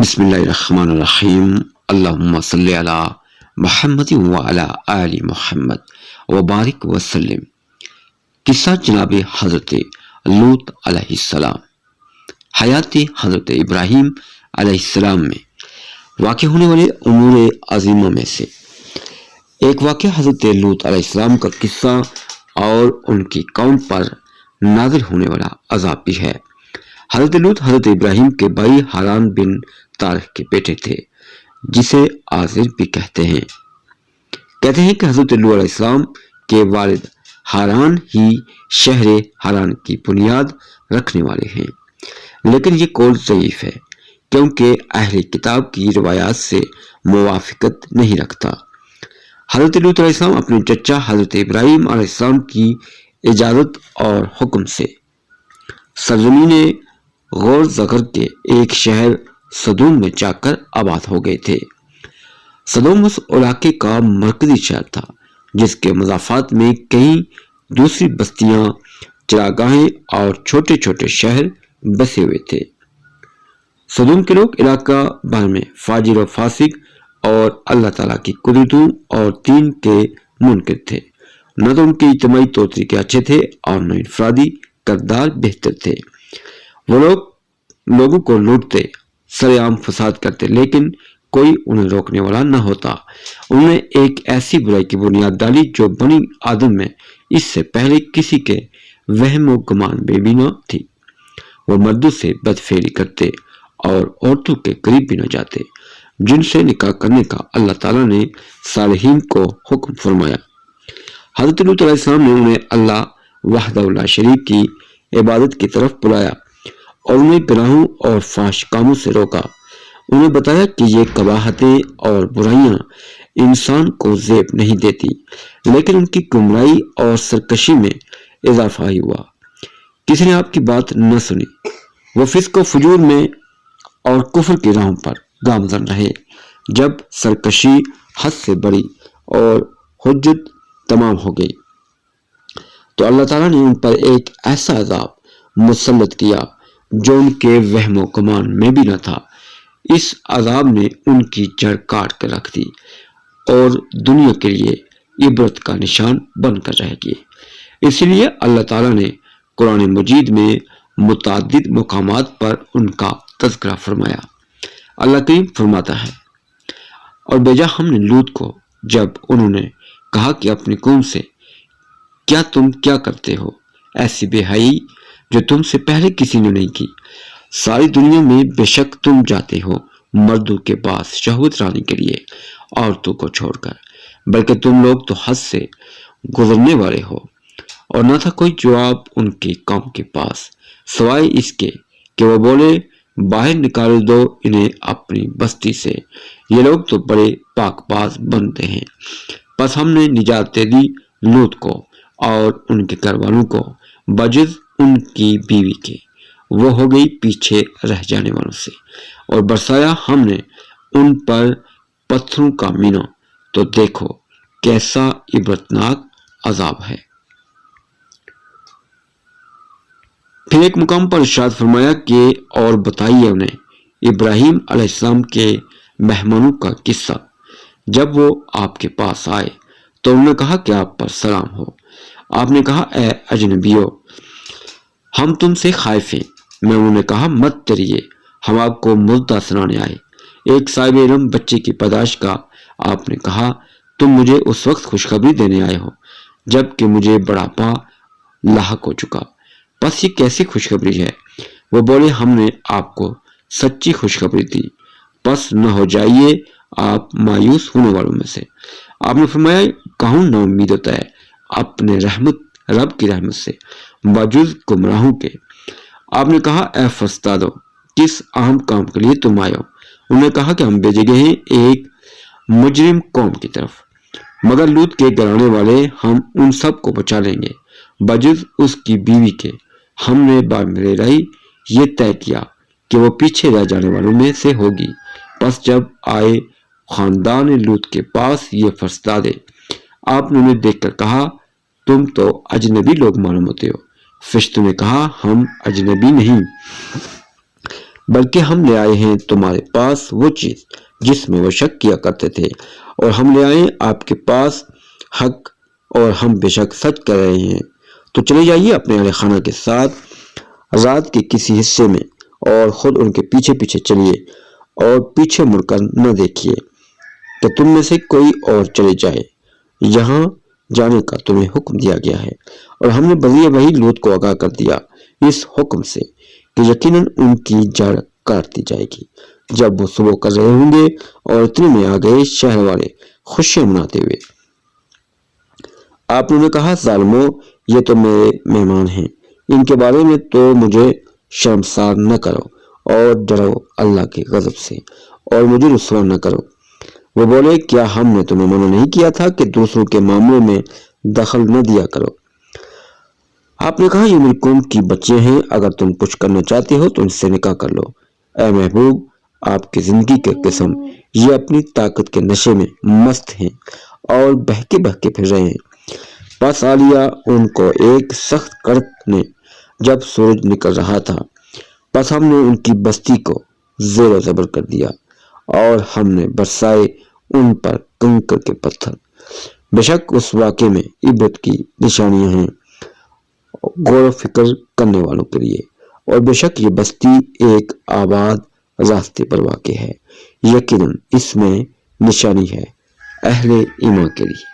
بسم اللہ الرحمن الرحیم اللہم صلی علی محمد وعلی آل محمد وبارک وسلم۔ قصہ جناب حضرت لوط علیہ السلام۔ حیات حضرت ابراہیم علیہ السلام میں واقع ہونے والے امور عظیمہ میں سے ایک واقعہ حضرت لوط علیہ السلام کا قصہ اور ان کی قوم پر نازل ہونے والا عذاب بھی ہے۔ حضرت لوط حضرت ابراہیم کے بھائی حاران بن تارح کے بیٹے تھے، جسے آزر بھی کہتے ہیں کہ حضرت لوط علیہ السلام کے والد حاران ہی شہر حاران کی بنیاد رکھنے والے ہیں، لیکن یہ قول ضعیف ہے کیونکہ اہل کتاب کی روایات سے موافقت نہیں رکھتا۔ حضرت لوط علیہ السلام اپنے چچا حضرت ابراہیم علیہ السلام کی اجازت اور حکم سے سرزمین غور زغر کے ایک شہر سدوم میں جا کر آباد ہو گئے تھے۔ سدوم اس علاقے کا مرکزی شہر تھا، جس کے مضافات میں کئی دوسری بستیاں، چراگاہیں اور چھوٹے چھوٹے شہر بسے ہوئے تھے۔ سدوم کے لوگ علاقہ بھر میں فاجر و فاسق اور اللہ تعالیٰ کی قدرتوں اور دین کے منکر تھے۔ نہ تو ان کے اجتماعی طور طریقے اچھے تھے اور نہ انفرادی کردار بہتر تھے۔ وہ لوگوں کو لوٹتے، سر عام فساد کرتے، لیکن کوئی انہیں روکنے والا نہ ہوتا۔ انہوں نے ایک ایسی برائی کی بنیاد ڈالی جو بنی آدم میں اس سے پہلے کسی کے وہم و گمان میں بھی نہ تھی۔ وہ مردوں سے بدفعلی کرتے اور عورتوں کے قریب بھی نہ جاتے جن سے نکاح کرنے کا اللہ تعالیٰ نے صالحین کو حکم فرمایا۔ حضرت لوط علیہ السلام نے انہیں اللہ وحدہ لا شریک کی عبادت کی طرف بلایا اور انہیں گناہوں اور فحش کاموں سے روکا۔ انہیں بتایا کہ یہ قباحتیں اور برائیاں انسان کو زیب نہیں دیتی، لیکن ان کی گمراہی اور سرکشی میں اضافہ ہی ہوا۔ کسی نے آپ کی بات نہ سنی، وہ فسق و فجور میں اور کفر کی راہوں پر گامزن رہے۔ جب سرکشی حد سے بڑی اور حجت تمام ہو گئی تو اللہ تعالیٰ نے ان پر ایک ایسا عذاب مسلط کیا جو ان کے وہم و گمان میں بھی نہ تھا۔ اس عذاب نے ان کی جڑ کاٹ کر رکھ دی اور دنیا کے لیے عبرت کا نشان بن کر رہ گئے۔ اس لیے اللہ تعالیٰ نے قرآن مجید میں متعدد مقامات پر ان کا تذکرہ فرمایا۔ اللہ کریم فرماتا ہے، اور بھیجا ہم نے لوط کو جب انہوں نے کہا کہ اپنی قوم سے کیا تم کیا کرتے ہو، ایسی بے حیائی جو تم سے پہلے کسی نے نہیں کی۔ ساری دنیا میں بے شک تم جاتے ہو مردوں کے پاس شہوت رانے کے لیے عورتوں کو چھوڑ کر، بلکہ تم لوگ تو حد سے گزرنے والے ہو۔ اور نہ تھا کوئی جواب ان کی قوم کے پاس سوائے اس کے کہ وہ بولے، باہر نکال دو انہیں اپنی بستی سے، یہ لوگ تو بڑے پاک باز بنتے ہیں۔ پس ہم نے نجات دے دی لوط کو اور ان کے گھر والوں کو، بجز ان کی بیوی کے، وہ ہو گئی پیچھے رہ جانے والوں سے، اور برسایا ہم نے ان پر پتھروں کا مینہ، تو دیکھو کیسا عبرتناک عذاب ہے۔ پھر ایک مقام پر ارشاد فرمایا کہ اور بتائیے انہیں ابراہیم علیہ السلام کے مہمانوں کا قصہ۔ جب وہ آپ کے پاس آئے تو انہوں نے کہا کہ آپ پر سلام ہو۔ آپ نے کہا، اے اجنبیو، ہم تم سے خائف ہیں۔ میں انہوں نے کہا، مت ڈریے، ہم آپ کو مردہ سنانے آئے، ایک صاحب علم بچے کی پیدائش کا۔ آپ نے کہا، تم مجھے اس وقت خوشخبری دینے آئے ہو جب کہ مجھے بڑھاپا لاحق ہو چکا، پس یہ کیسی خوشخبری ہے؟ وہ بولے، ہم نے آپ کو سچی خوشخبری دی، پس نہ ہو جائیے آپ مایوس ہونے والوں میں سے۔ آپ نے فرمایا، کون نا امید ہوتا ہے اپنے رب کی رحمت سے بجز گمراہوں کے؟ آپ نے کہا، اے فسادو، کس اہم کام کے لیے تم آئے ہو؟ انہوں نے کہا کہ ہم بھیجے گئے ہیں ایک مجرم قوم کی طرف، مگر لوط کے گھرانے والے ہم ان سب کو بچا لیں گے بجز اس کی بیوی کے۔ ہم نے بامر رائی یہ طے کیا کہ وہ پیچھے رہ جانے والوں میں سے ہوگی۔ پس جب آئے خاندان لوط کے پاس یہ فرستادے، آپ نے انہیں دیکھ کر کہا، تم تو اجنبی لوگ معلوم ہوتے ہو۔ فرشتوں نے کہا، ہم اجنبی نہیں بلکہ ہم لے آئے ہیں تمہارے پاس وہ چیز جس میں وہ شک کیا کرتے تھے، اور ہم لے آئے آپ کے پاس حق، اور ہم بے شک سچ کر رہے ہیں۔ تو چلے جائیے اپنے اہل خانہ کے ساتھ رات کے کسی حصے میں، اور خود ان کے پیچھے پیچھے چلیے، اور پیچھے مڑ کر نہ دیکھیے کہ تم میں سے کوئی اور چلے جائے یہاں جانے کا تمہیں حکم دیا گیا ہے۔ اور ہم نے بذریعہ وحی لوط کو آگاہ کر دیا اس حکم سے کہ یقیناً ان کی جڑ کاٹ دی جائے گی جب وہ صبح کر رہے ہوں گے، اور اتنے میں آ گئے شہر والے خوشیاں مناتے ہوئے۔ آپ نے کہا، ظالموں، یہ تو میرے مہمان ہیں، ان کے بارے میں تو مجھے شرمسار نہ کرو، اور ڈرو اللہ کے غضب سے، اور مجھے رسوا نہ کرو۔ وہ بولے، کیا ہم نے تمہیں منع نہیں کیا تھا کہ دوسروں کے معاملوں میں دخل نہ دیا کرو؟ آپ نے کہا، یہ میری قوم کی بچے ہیں، اگر تم کچھ کرنا چاہتے ہو تو ان سے نکاح کر لو۔ اے محبوب، آپ کی زندگی کے قسم، یہ اپنی طاقت کے نشے میں مست ہیں اور بہکے بہکے پھر رہے ہیں۔ پس آ لیا ان کو ایک سخت کڑک نے جب سورج نکل رہا تھا، پس ہم نے ان کی بستی کو زیر و زبر کر دیا، اور ہم نے برسائے ان پر کنکر کے پتھر۔ بے شک اس واقعے میں عبرت کی نشانیاں ہیں غور و فکر کرنے والوں کے لیے، اور بے شک یہ بستی ایک آباد راستے پر واقع ہے، یقیناً اس میں نشانی ہے اہل ایمان کے لیے۔